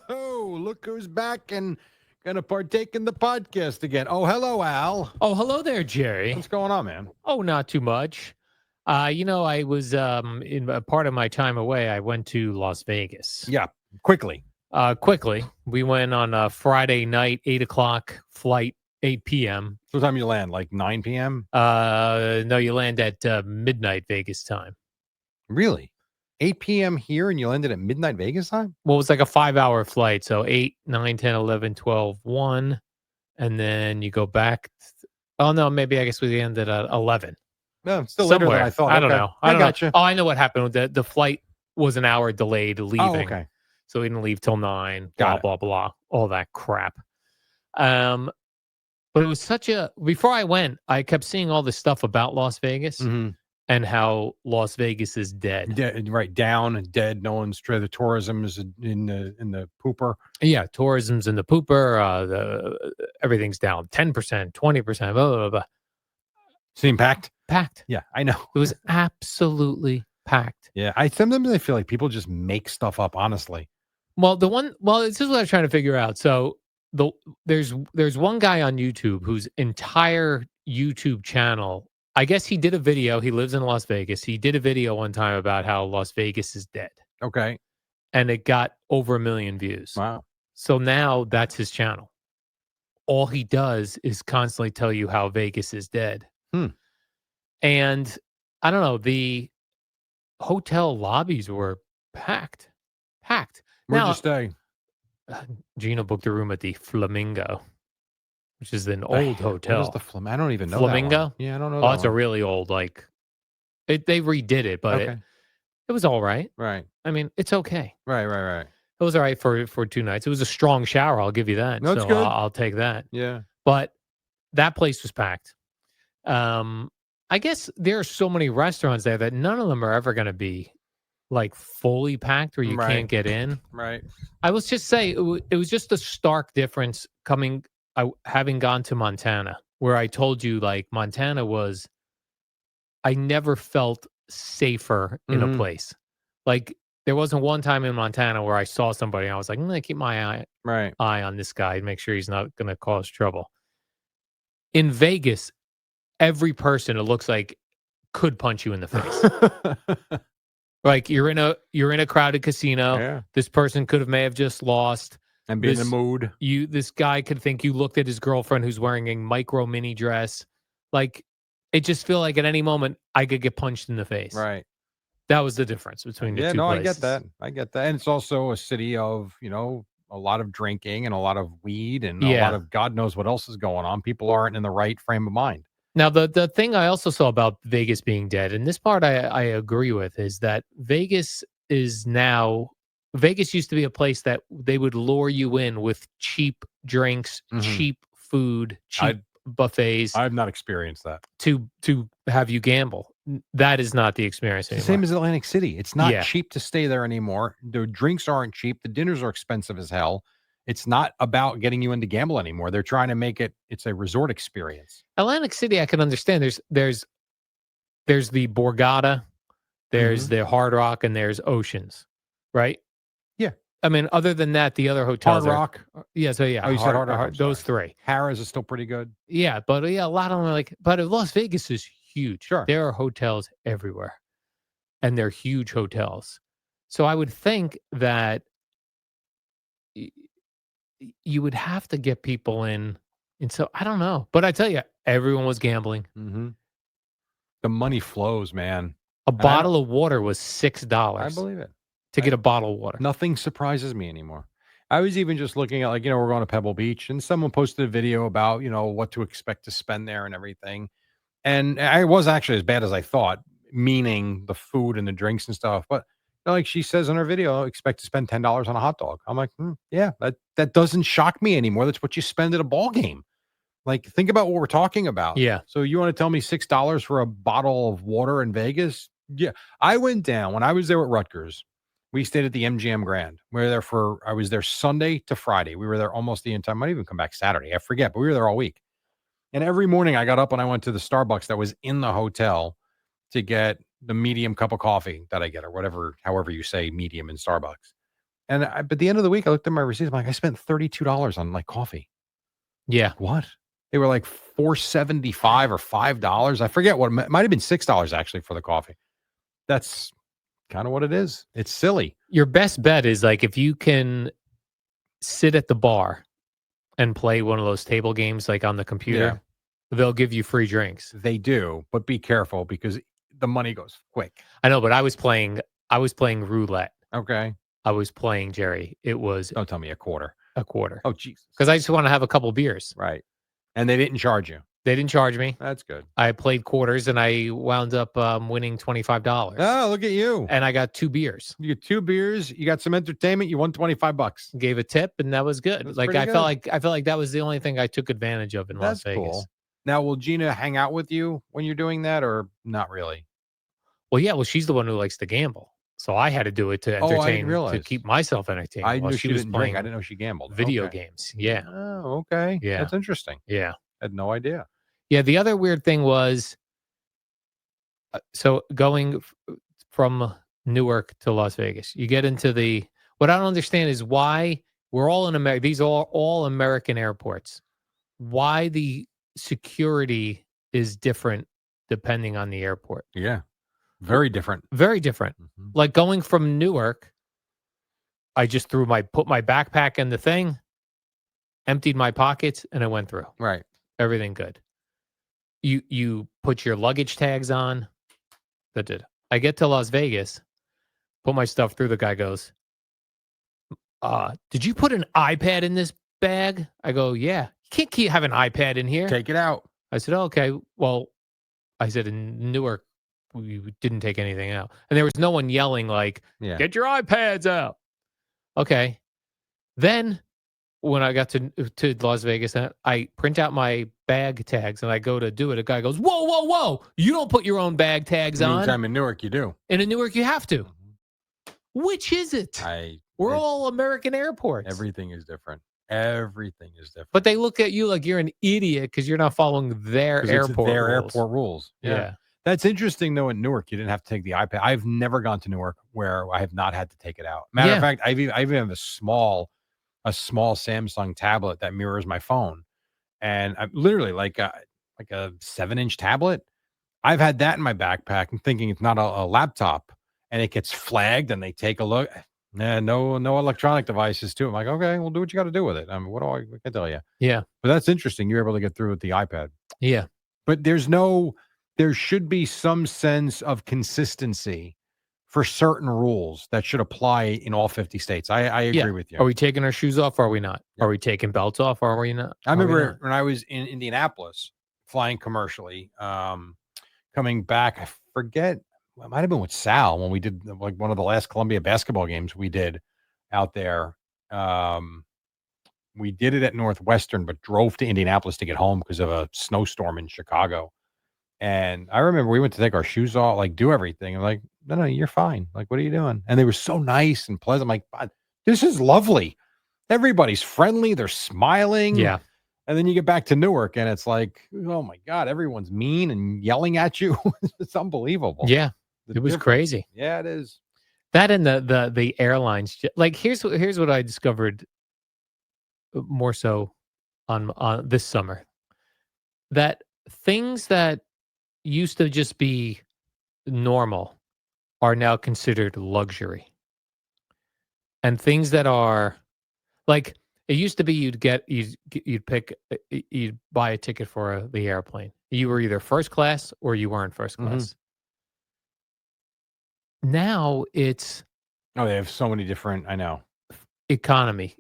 Oh, look who's back and going to partake in the podcast again. Oh, hello, Al. Oh, hello there, Jerry. What's going on, man? Oh, not too much. I was in a part of my time away. I went to Las Vegas. Yeah, quickly. Quickly, we went on a Friday night, 8 o'clock flight, 8 p.m. What time you land? Like 9 p.m.? No, you land at midnight Vegas time. Really? 8 p.m. here and you landed at midnight Vegas time? Well, it was like a 5 hour flight. So 8, 9, 10, 11, 12, 1. And then you go back. Oh, no, maybe I guess we ended at 11. No, it's still later than I thought. I don't Okay. know. I don't got know. you. Oh, I know what happened. The flight was an hour delayed leaving. Oh, okay. So we didn't leave till 9, Got blah, it. blah, blah, all that crap. But it was before I went, I kept seeing all this stuff about Las Vegas and how Las Vegas is dead. Right, down and dead. No one's the tourism is in the pooper. Yeah, tourism's in the pooper. Everything's down 10%, 20%, blah, blah, blah. Seem packed? Packed. Yeah, I know. It was absolutely packed. Yeah, sometimes I feel like people just make stuff up, honestly. Well, this is what I'm trying to figure out. So there's one guy on YouTube whose entire YouTube channel, I guess he did a video. He lives in Las Vegas. He did a video one time about how Las Vegas is dead. Okay. And it got over 1 million views. Wow. So now that's his channel. All he does is constantly tell you how Vegas is dead. And I don't know, the hotel lobbies were packed. Where'd you stay? Gina booked a room at the Flamingo, which is an old hotel. What is the Flamingo? I don't even know Flamingo? That one. Yeah, I don't know. Oh, it's a really old, they redid it, but it was all right. Right. I mean, it's okay. Right. It was all right for 2 nights. It was a strong shower, I'll give you that. No, it's so good. I'll take that. Yeah. But that place was packed. I guess there are so many restaurants there that none of them are ever going to be like fully packed where you can't get in. Right. I will just say it was just a stark difference having gone to Montana, where I told you like Montana was, I never felt safer in a place. Like there wasn't one time in Montana where I saw somebody and I was like, I'm going to keep my eye on this guy and make sure he's not going to cause trouble. In Vegas, every person, it looks like, could punch you in the face. Like you're in a crowded casino. Yeah. This person may have just lost and be in the mood. This guy could think you looked at his girlfriend who's wearing a micro mini dress. Like it just feel like at any moment I could get punched in the face. Right. That was the difference between the two places. I get that. And it's also a city of, a lot of drinking and a lot of weed and a lot of God knows what else is going on. People aren't in the right frame of mind. Now, the thing I also saw about Vegas being dead, and this part I agree with, is that Vegas used to be a place that they would lure you in with cheap drinks, cheap food, cheap buffets. I've not experienced that. To have you gamble. That is not the experience anymore. Same as Atlantic City. It's not cheap to stay there anymore. The drinks aren't cheap. The dinners are expensive as hell. It's not about getting you into gamble anymore. They're trying to make it's a resort experience. Atlantic City, I can understand. There's the Borgata, there's the Hard Rock, and there's Oceans, right? Yeah. I mean, other than that, the other hotels Hard Rock. Yeah, so yeah. Oh, you said Hard Rock. Those three. Harrah's is still pretty good. Yeah, but a lot of them are but Las Vegas is huge. Sure. There are hotels everywhere, and they're huge hotels. So I would think that you would have to get people in. And so I don't know. But I tell you, everyone was gambling. The money flows, man. A bottle of water was $6. I believe it. To get a bottle of water. Nothing surprises me anymore. I was even just looking at, we're going to Pebble Beach, and someone posted a video about, what to expect to spend there and everything. And it was actually as bad as I thought, meaning the food and the drinks and stuff. But like she says in her video, expect to spend $10 on a hot dog. I'm like, yeah, that doesn't shock me anymore. That's what you spend at a ball game. Like, think about what we're talking about. Yeah. So you want to tell me $6 for a bottle of water in Vegas? Yeah. I went down when I was there at Rutgers. We stayed at the MGM Grand. I was there Sunday to Friday. We were there almost the entire, might even come back Saturday. I forget, but we were there all week. And every morning I got up and I went to the Starbucks that was in the hotel to get the medium cup of coffee that I get, or however you say medium in Starbucks. And but at the end of the week, I looked at my receipts. I'm like, I spent $32 on like coffee. Yeah. Like, what? They were like $4.75 or $5. I forget what it might have been $6 actually for the coffee. That's kind of what it is. It's silly. Your best bet is like if you can sit at the bar and play one of those table games like on the Yeah, computer, they'll give you free drinks. they do, but be careful because the money goes quick. I know, but I was playing roulette. Okay. I was playing, Jerry. It was Don't tell me a quarter. a quarter Oh, Jesus. because I just want to have a couple beers. Right. And they didn't charge you. They didn't charge me. That's good. I played quarters and I wound up winning $25. Oh, look at you. And I got 2 beers. You get 2 beers, you got some entertainment, you won $25. Gave a tip, and that was good. That's Like pretty I good. felt like I felt like that was the only thing I took advantage of in Las That's Vegas. cool. Now, will Gina hang out with you when you're doing that or not really? Well, yeah, well, she's the one who likes to gamble, so I had to do it to Oh, I didn't entertain, to realize. keep myself entertained I while knew she she was didn't drink. I playing didn't know she gambled. video Okay. games. Yeah, Oh, okay. yeah, That's interesting. yeah, Had no idea. yeah. The other weird thing was, so going from Newark to Las Vegas, you get into what I don't understand is why we're all in America. These are all American airports. Why the security is different depending on the airport. Yeah. Very different. Very different. Mhm. Like going from Newark, I just put my backpack in the thing, emptied my pockets, and I went through. Right. Everything good. You put your luggage tags on. That did. I get to Las Vegas, put my stuff through. The guy goes, did you put an iPad in this bag? I go, yeah. You can't have an iPad in here. Take it out. I said, okay. Well, I said in Newark, we didn't take anything out. And there was no one yelling like, Yeah. get your iPads out. Okay. Then when I got to Las Vegas, I print out my bag tags and I go to do it. A guy goes, whoa, whoa, whoa. You don't put your own bag tags on. Meantime in Newark, you do. And in Newark, you have to. Mhm. Which is it? We're It's- all American airports. Everything is different. Everything is different. But they look at you like you're an idiot because you're not following their 'Cause airport it's their rules. airport rules. Yeah. That's interesting, though. In Newark, you didn't have to take the iPad. I've never gone to Newark where I have not had to take it out. Matter of Yeah. fact, I even have a small Samsung tablet that mirrors my phone, and I'm literally like a 7-inch tablet. I've had that in my backpack and thinking it's not a laptop, and it gets flagged, and they take a look. Nah, no electronic devices too. I'm like, okay, well, do what you got to do with it. I mean, what can I tell you? Yeah. But that's interesting. You're able to get through with the iPad. Yeah. But there should be some sense of consistency for certain rules that should apply in all 50 states. I agree with you. Are we taking our shoes off? Or are we not? Yeah. Are we taking belts off? Or are we not? I Are we remember not? when I was in Indianapolis flying commercially, coming back, I forget, it might have been with Sal when we did like one of the last Columbia basketball games we did out there. We did it at Northwestern, but drove to Indianapolis to get home because of a snowstorm in Chicago. And I remember we went to take our shoes off, like do everything. And like, no, you're fine. Like, what are you doing? And they were so nice and pleasant. I'm like, "God, this is lovely. Everybody's friendly. They're smiling. Yeah. And then you get back to Newark and it's like, oh my God, everyone's mean and yelling at you. It's unbelievable. Yeah. The It was difference. crazy. Yeah, it is. That and the airlines. Like here's what I discovered more so on this summer. That things that used to just be normal are now considered luxury. And things that are like it used to be you'd buy a ticket for the airplane. You were either first class or you weren't first Mhm. class. Now it's Oh, they have so many different, I know. economy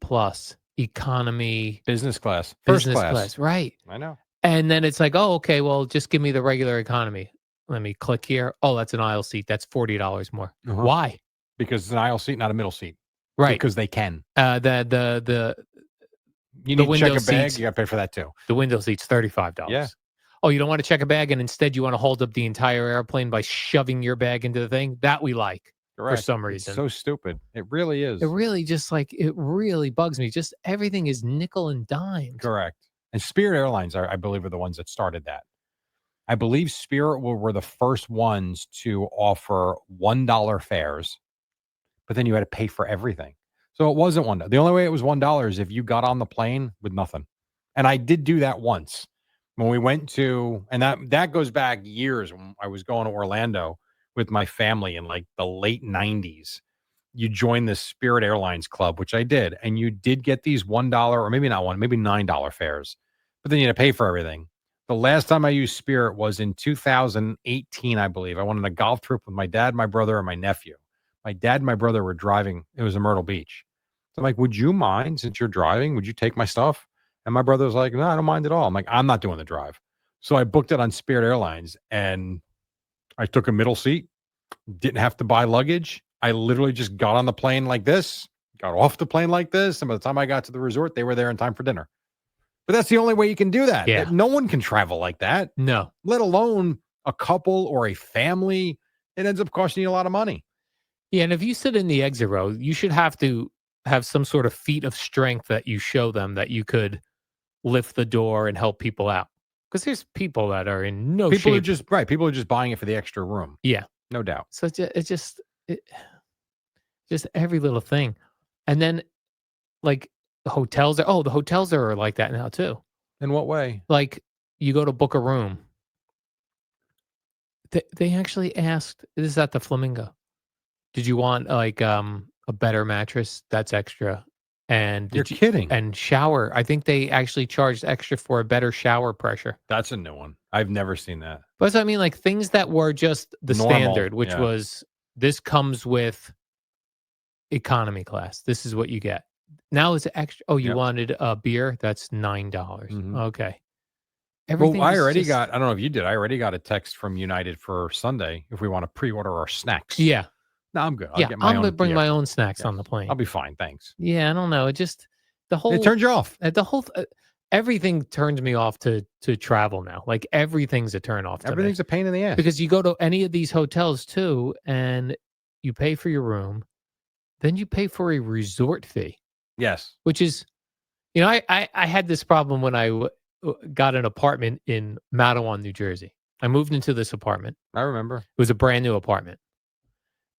plus, economy, Business class, first business class. right? I know. And then it's like, oh, okay, well, just give me the regular economy. Let me click here. Oh, that's an aisle seat. That's $40 more. Uh-huh. Why? Because it's an aisle seat, not a middle seat. Right. Because they can. The You the need to check window a bag, seats- you got to pay for that too. window seat's $35. Yeah. Oh, you don't want to check a bag, and instead you want to hold up the entire airplane by shoving your bag into the thing. That we like Correct. for some It's reason. so stupid. It really is. It really bugs me. Just everything is nickel and dime. Correct. And Spirit Airlines, I believe, are the ones that started that. I believe Spirit were the first ones to offer $1 fares but then you had to pay for everything. So it wasn't $1. The only way it was $1 is if you got on the plane with nothing. And I did do that once when we went to, and that goes back years when I was going to Orlando with my family in like the late 90s. You join the Spirit Airlines Club, which I did, and you did get these $1 or maybe not one, maybe $9 fares, but then you had to pay for everything. The last time I used Spirit was in 2018, I believe. I went on a golf trip with my dad, my brother, and my nephew. My dad and my brother were driving. It was in Myrtle Beach. So I'm like, would you mind, since you're driving, would you take my stuff? And my brother was like, no, I don't mind at all. I'm like, I'm not doing the drive. So I booked it on Spirit Airlines and I took a middle seat, didn't have to buy luggage. I literally just got on the plane like this, got off the plane like this. And by the time I got to the resort, they were there in time for dinner. But that's the only way you can do that. Yeah. No one can travel like that, No. let alone a couple or a family. It ends up costing you a lot of money. Yeah, and if you sit in the exit row, you should have to have some sort of feat of strength that you show them that you could lift the door and help people out. Because there's people that are in no People shape. are just right. People are just buying it for the extra room. Yeah. No doubt. So just every little thing. And then like the hotels are like that now too. In what way? Like you go to book a room. They actually asked, this is at the Flamingo. Did you want like a better mattress? That's extra. And You're kidding. and shower. I think they actually charged extra for a better shower pressure. That's a new one. I've never seen that. But so, I mean, like things that were just the Normal, standard, which yeah. was this comes with economy class. This is what you get. Now it's extra. Oh, you Yep. wanted a beer? That's $9. Mhm. Okay. Well, I already got, I don't know if you did, I already got a text from United for Sunday if we want to pre-order our snacks. Yeah. No, I'm good. Yeah. I'm going to bring my own snacks on the plane. I'll be fine. Thanks. Yeah. I don't know. It just, the whole. It turns you off. Everything turns me off to travel now. Like everything's a turn off to Everything's me. a pain in the ass. Because you go to any of these hotels too, and you pay for your room, then you pay for a resort fee. Yes. Which is, I had this problem when I got an apartment in Matawan, New Jersey. I moved into this apartment. I remember. It was a brand new apartment.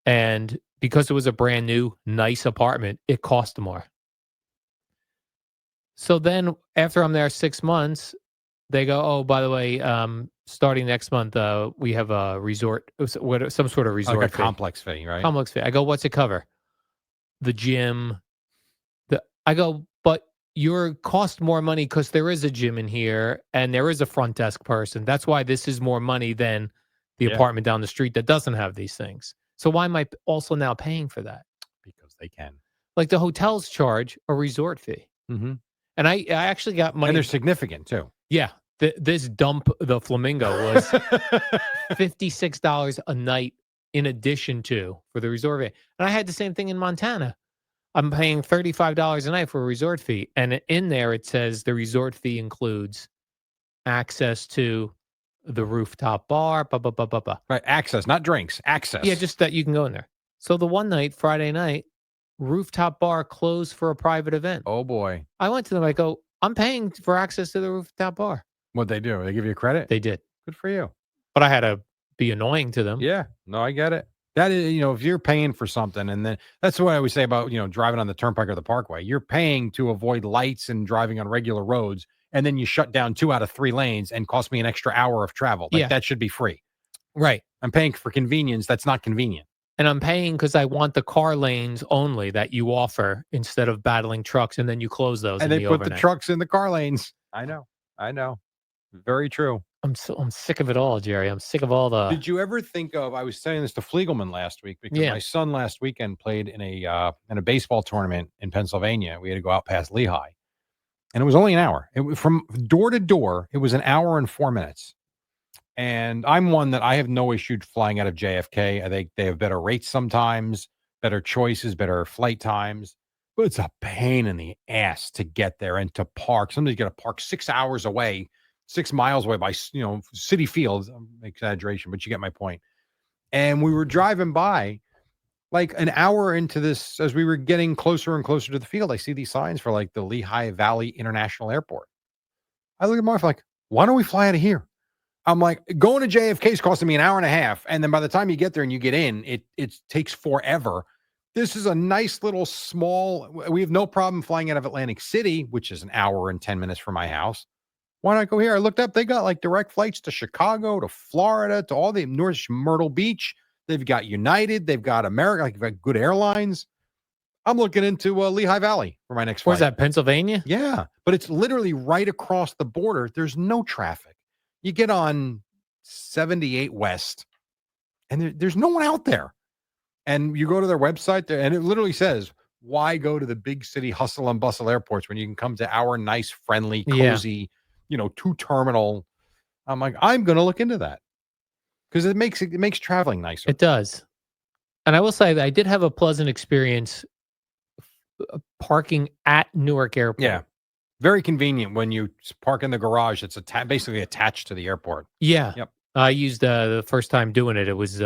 And because it was a brand new, nice apartment, it cost more. So then after I'm there 6 months, they go, oh, by the way, starting next month, we have a resort, some sort of resort Like a fee. complex fee, right? Complex fee. I go, what's it cover? The gym. I go, but your cost more money because there is a gym in here and there is a front desk person. That's why this is more money than the apartment down the street that doesn't have these things. So why am I also now paying for that? Because they can. Like the hotels charge a resort fee. Mm-hmm. And I actually got money. And they're significant too. Yeah. This dump, the Flamingo, was $56 a night in addition to for the resort fee. And I had the same thing in Montana. I'm paying $35 a night for a resort fee. And in there, it says the resort fee includes access to the rooftop bar, blah, blah, blah, blah, blah. Right. Access, not drinks. Access. Yeah, just that you can go in there. So the one night, Friday night, rooftop bar closed for a private event. Oh, boy. I went to them. I go, I'm paying for access to the rooftop bar. What'd they do? They give you credit? They did. Good for you. But I had to be annoying to them. Yeah. No, I get it. That is, if you're paying for something, and then that's what I always say about, driving on the turnpike or the parkway. You're paying to avoid lights and driving on regular roads, and then you shut down 2 out of 3 lanes and cost me an extra hour of travel. Like that should be free. Right. I'm paying for convenience. That's not convenient. And I'm paying because I want the car lanes only that you offer instead of battling trucks, and then you close those. And they put the trucks in the car lanes. I know. Very true. I'm sick of it all, Jerry. I'm sick of all the. Did you ever think of? I was saying this to Fliegelman last week because my son last weekend played in a baseball tournament in Pennsylvania. We had to go out past Lehigh, and it was only an hour. It was from door to door. It was an hour and 4 minutes. And I'm one that I have no issue flying out of JFK. I think they have better rates sometimes, better choices, better flight times. But it's a pain in the ass to get there and to park. Somebody's got to park 6 hours away. 6 miles away by, City Field, exaggeration, but you get my point. And we were driving by like an hour into this, as we were getting closer and closer to the field, I see these signs for like the Lehigh Valley International Airport. I look at my wife like, why don't we fly out of here? I'm like, going to JFK is costing me an hour and a half. And then by the time you get there and you get in, it takes forever. This is a nice little small. We have no problem flying out of Atlantic City, which is an hour and 10 minutes from my house. Why not go here? I looked up, they got like direct flights to Chicago, to Florida, to all the North Myrtle Beach. They've got United, they've got America, like they've got good airlines. I'm looking into Lehigh Valley for my next flight. Where's that, Pennsylvania? Yeah, but it's literally right across the border. There's no traffic. You get on 78 West, and there's no one out there. And you go to their website there, and it literally says, why go to the big city hustle and bustle airports when you can come to our nice, friendly, cozy, 2-terminal. I'm like, I'm going to look into that because it makes traveling nicer. It does. And I will say that I did have a pleasant experience parking at Newark Airport. Yeah. Very convenient when you park in the garage. It's basically attached to the airport. Yeah. Yep. I used the first time doing it. It was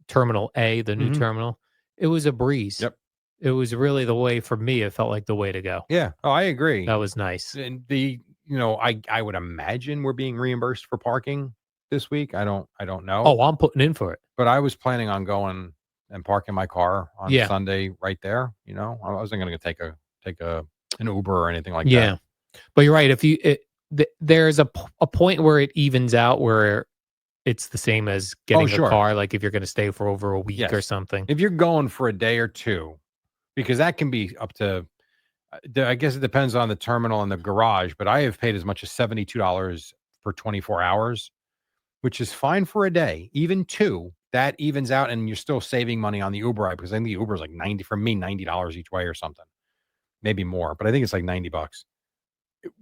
Terminal A, the new terminal. It was a breeze. Yep. It was really the way for me. It felt like the way to go. Yeah. Oh, I agree. That was nice. And I would imagine we're being reimbursed for parking this week. I don't know. Oh, I'm putting in for it. But I was planning on going and parking my car on Sunday right there. I wasn't going to take an Uber or anything like that. Yeah. But you're right. If there's a point where it evens out where it's the same as getting a car, like if you're going to stay for over a week or something. If you're going for a day or two, because that can be up to, I guess it depends on the terminal and the garage, but I have paid as much as $72 for 24 hours, which is fine for a day. Even two, that evens out, and you're still saving money on the Uber ride, because I think the Uber is like $90 each way or something, maybe more, but I think it's like $90.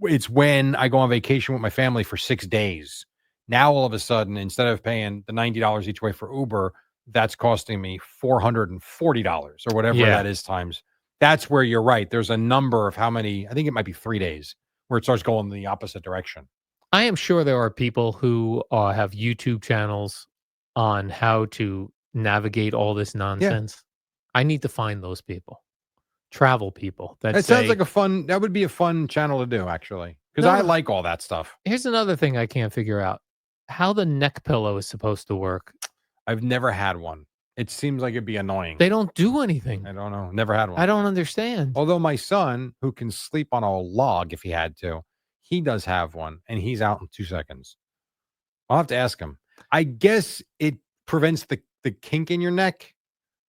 It's when I go on vacation with my family for 6 days. Now, all of a sudden, instead of paying the $90 each way for Uber, that's costing me $440 or whatever that is times. That's where you're right. There's a number of how many, I think it might be 3 days, where it starts going in the opposite direction. I am sure there are people who have YouTube channels on how to navigate all this nonsense. I need to find those people. Travel people. Sounds like that would be a fun channel to do, actually, because I like all that stuff. Here's another thing I can't figure out. How the neck pillow is supposed to work. I've never had one. It seems like it'd be annoying. They don't do anything. I don't know. Never had one. I don't understand. Although my son, who can sleep on a log if he had to, he does have one, and he's out in 2 seconds. I'll have to ask him. I guess it prevents the kink in your neck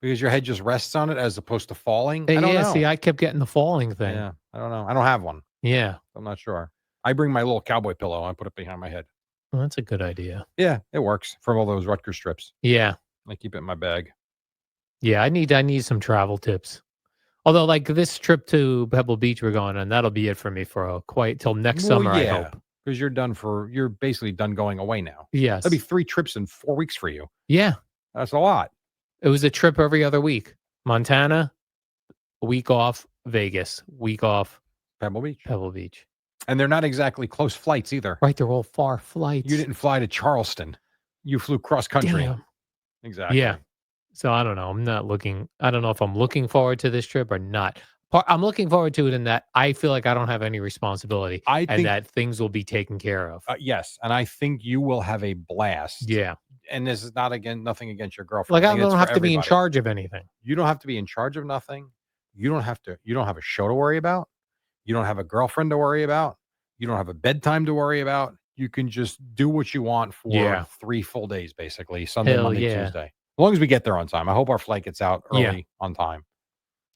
because your head just rests on it as opposed to falling. I don't know. See, I kept getting the falling thing. Yeah, I don't know. I don't have one. Yeah. I'm not sure. I bring my little cowboy pillow. I put it behind my head. Well, that's a good idea. Yeah, it works for all those Rutgers strips. Yeah. I keep it in my bag. Yeah, I need some travel tips. Although, like this trip to Pebble Beach we're going on, that'll be it for me for till next summer, I hope. Because you're basically done going away now. Yes. That'd be 3 trips in 4 weeks for you. Yeah. That's a lot. It was a trip every other week. Montana, a week off, Vegas, week off, Pebble Beach. And they're not exactly close flights either. Right, they're all far flights. You didn't fly to Charleston. You flew cross country. Damn. Exactly. Yeah. So I don't know. I don't know if I'm looking forward to this trip or not. I'm looking forward to it in that I feel like I don't have any responsibility and that things will be taken care of. Yes. And I think you will have a blast. Yeah. And this is nothing against your girlfriend. Like I don't have to be in charge of anything. You don't have to be in charge of nothing. You don't have a show to worry about. You don't have a girlfriend to worry about. You don't have a bedtime to worry about. You can just do what you want for 3 full days, basically. Sunday, Monday, Tuesday. As long as we get there on time. I hope our flight gets out early on time.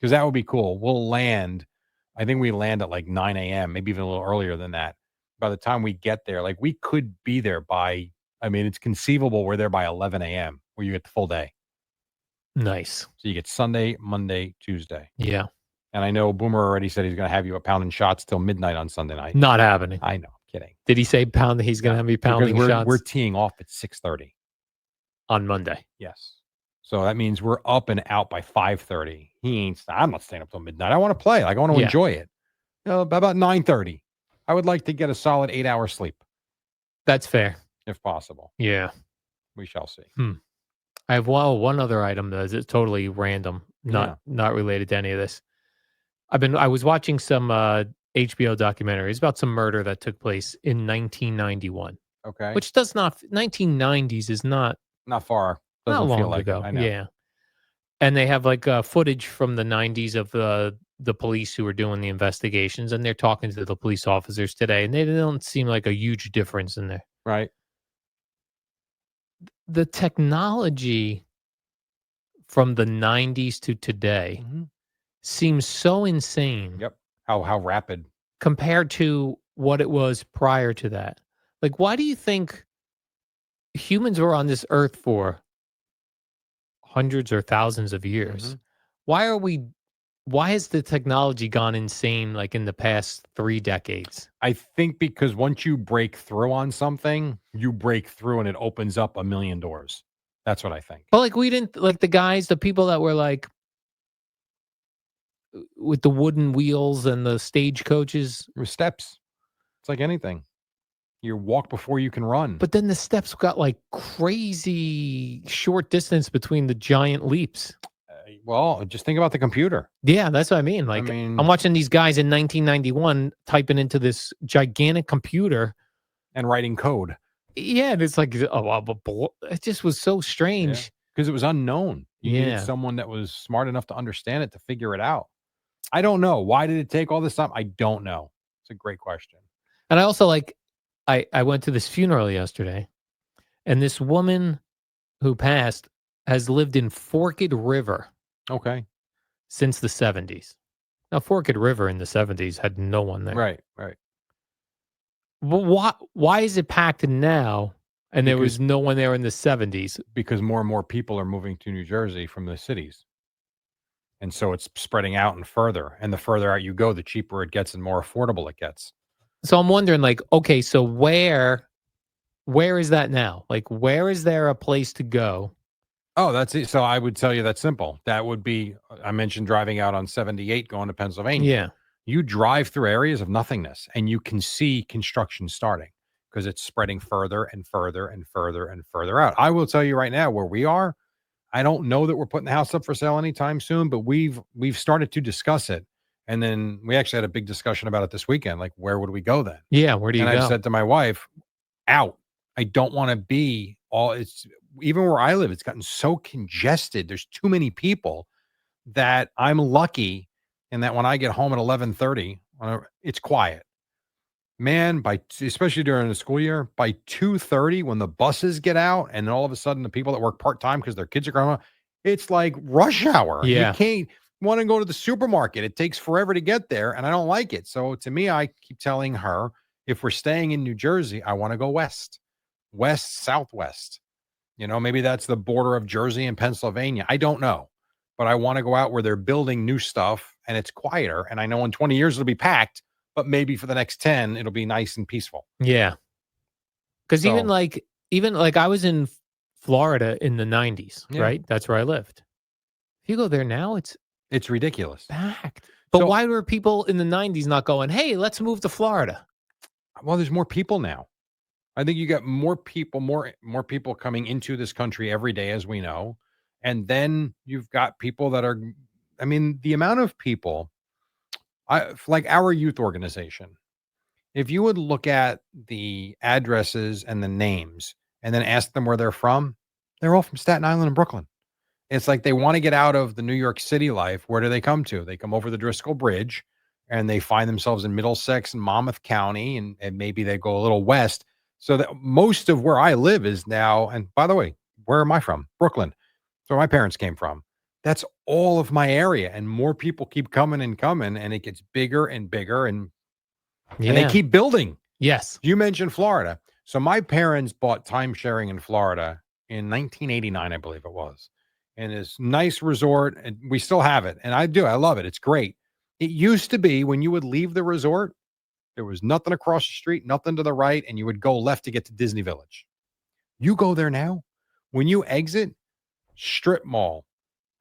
Because that would be cool. We'll land. I think we land at like 9 a.m., maybe even a little earlier than that. By the time we get there, like we could be there it's conceivable we're there by 11 a.m. where you get the full day. Nice. So you get Sunday, Monday, Tuesday. Yeah. And I know Boomer already said he's going to have you pounding shots till midnight on Sunday night. Not happening. I know. Kidding. Did he say he's going to have me pounding shots? We're teeing off at 6:30. On Monday. Yes. So that means we're up and out by 5:30. I'm not staying up till midnight. I want to play. Like I want to enjoy it. About 9:30. I would like to get a solid 8-hour sleep. That's fair. If possible. Yeah. We shall see. I have one other item that is totally random, not related to any of this. I was watching some HBO documentaries about some murder that took place in 1991. Okay. Which 1990s is not far. Doesn't not long feel like ago. it. I know. Yeah. And they have, like, footage from the '90s of the police who were doing the investigations, and they're talking to the police officers today, and they don't seem like a huge difference in there. Right. The technology from the '90s to today Mhm. seems so insane Yep. How rapid. compared to what it was prior to that. Like, why do you think humans were on this earth for hundreds or thousands of years? Mhm. Why are we why has the technology gone insane, like, in the past 3 decades? I think because once you break through on something, you break through and it opens up a million doors. That's what I think. But, like, we didn't like, the people that were, like, with the wooden wheels and the stagecoaches, With steps, it's like anything. You walk before you can run. but then the steps got, like, crazy short distance between the giant leaps. Well, just think about the computer. Yeah, that's what I mean, I like, I'm mean, watching these guys in 1991 typing into this gigantic computer. and writing code. Yeah, and it's like, oh, it just was so Yeah, strange. because it was unknown. You needed Yeah. someone that was smart enough to understand it to figure it out. I don't know. Why did it take all this time? I don't know. It's a great question. And I also, like I went to this funeral yesterday, and this woman who passed has lived in Forked River Okay. since the '70s. Now, Forked River in the '70s had no one there. Right, right. But why is it packed now and there was Because no one there in the '70s? because more and more people are moving to New Jersey from the cities. And so it's spreading out and further. And the further out you go, the cheaper it gets and more affordable it gets. So I'm wondering, like, okay, so where is that now? Like, where is there a place to go? Oh, that's it. So I would tell you that's simple. That would be I mentioned driving out on 78 going to Pennsylvania. Yeah. You drive through areas of nothingness and you can see construction starting because it's spreading further and further and further and further out. I will tell you right now where we are, I don't know that we're putting the house up for sale anytime soon, but we've started to discuss it. And then we actually had a big discussion about it this weekend. Like, where would we go then? Yeah, where do you And I've go? said to my wife, out. I don't want to be all it's even where I live, it's gotten so congested. There's too many people that I'm lucky in that when I get home at 11:30, it's quiet. Man, especially during the school year, by 2:30 when the buses get out and all of a sudden the people that work part-time because their kids are growing up, it's like rush hour. You Yeah. can't want to go to the supermarket. It takes forever to get there and I don't like it. So to me, I keep telling her if we're staying in New Jersey, I want to go west, west, southwest. Maybe that's the border of Jersey and Pennsylvania. I don't know. But I want to go out where they're building new stuff and it's quieter. And I know in 20 years it'll be packed, but maybe for the next 10, it'll be nice and peaceful. Yeah. 'Cause So, even like I was in Florida in the '90s, yeah, right? That's where I lived. If you go there now, it's it's ridiculous. packed. But So, why were people in the '90s not going, "Hey, let's move to Florida"? well, there's more people now. I think you got more people, more people coming into this country every day, as we know. And then you've got people that are, I mean, the amount of people, like our youth organization. If you would look at the addresses and the names and then ask them where they're from, they're all from Staten Island and Brooklyn. It's like they want to get out of the New York City life. Where do they come to? They come over the Driscoll Bridge and they find themselves in Middlesex and Monmouth County, and maybe they go a little west. So that most of where I live is now, and by the way, where am I from? Brooklyn. So where my parents came from. That's all of my area. And more people keep coming and coming, and it gets bigger and bigger. And they Yeah. keep building. Yes. You mentioned Florida. So my parents bought timesharing in Florida in 1989, I believe it was. And this nice resort, and we still have it. And I do. I love it. It's great. It used to be when you would leave the resort, there was nothing across the street, nothing to the right, and you would go left to get to Disney Village. You go there now, when you exit, strip mall,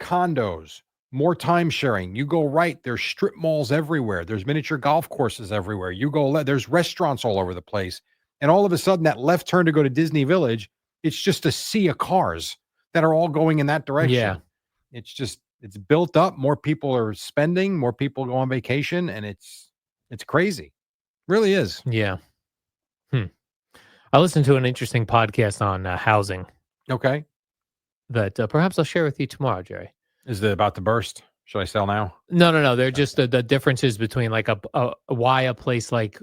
condos, more time sharing. You go right, there's strip malls everywhere. There's miniature golf courses everywhere. You go there's restaurants all over the place. And all of a sudden that left turn to go to Disney Village, it's just a sea of cars that are all going in that Yeah. direction. It's built up, more people are spending, more people go on vacation and it's crazy. Really is. Yeah. Hmm. I listened to an interesting podcast on, housing Okay. that, perhaps I'll share with you tomorrow, Jerry. Is it about to burst? Should I sell now? No. They're just the differences between like why a place like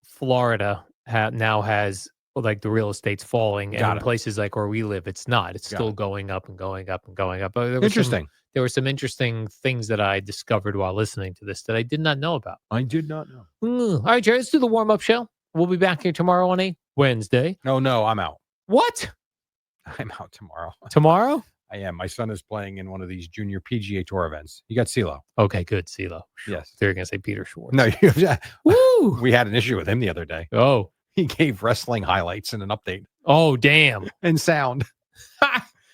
Florida now has like the real estate's falling, and Got in it. places like where we live, it's not. It's Got still it. going up and going up and going up. Interesting. There were some interesting things that I discovered while listening to this that I did not know about. I did not know. All right, Jerry, let's do the warm up show. We'll be back here tomorrow on a Wednesday. No, I'm out. What? I'm out tomorrow. Tomorrow? I am. My son is playing in one of these junior PGA Tour events. You got CeeLo. Okay, good. CeeLo. Yes. They're going to say Peter Schwartz. No, Woo! we had an issue with him the other day. Oh. He gave wrestling highlights in an update Oh, damn. and sound.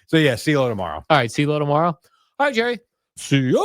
So, yeah, CeeLo tomorrow. All right, CeeLo tomorrow. All right, Jerry. See ya.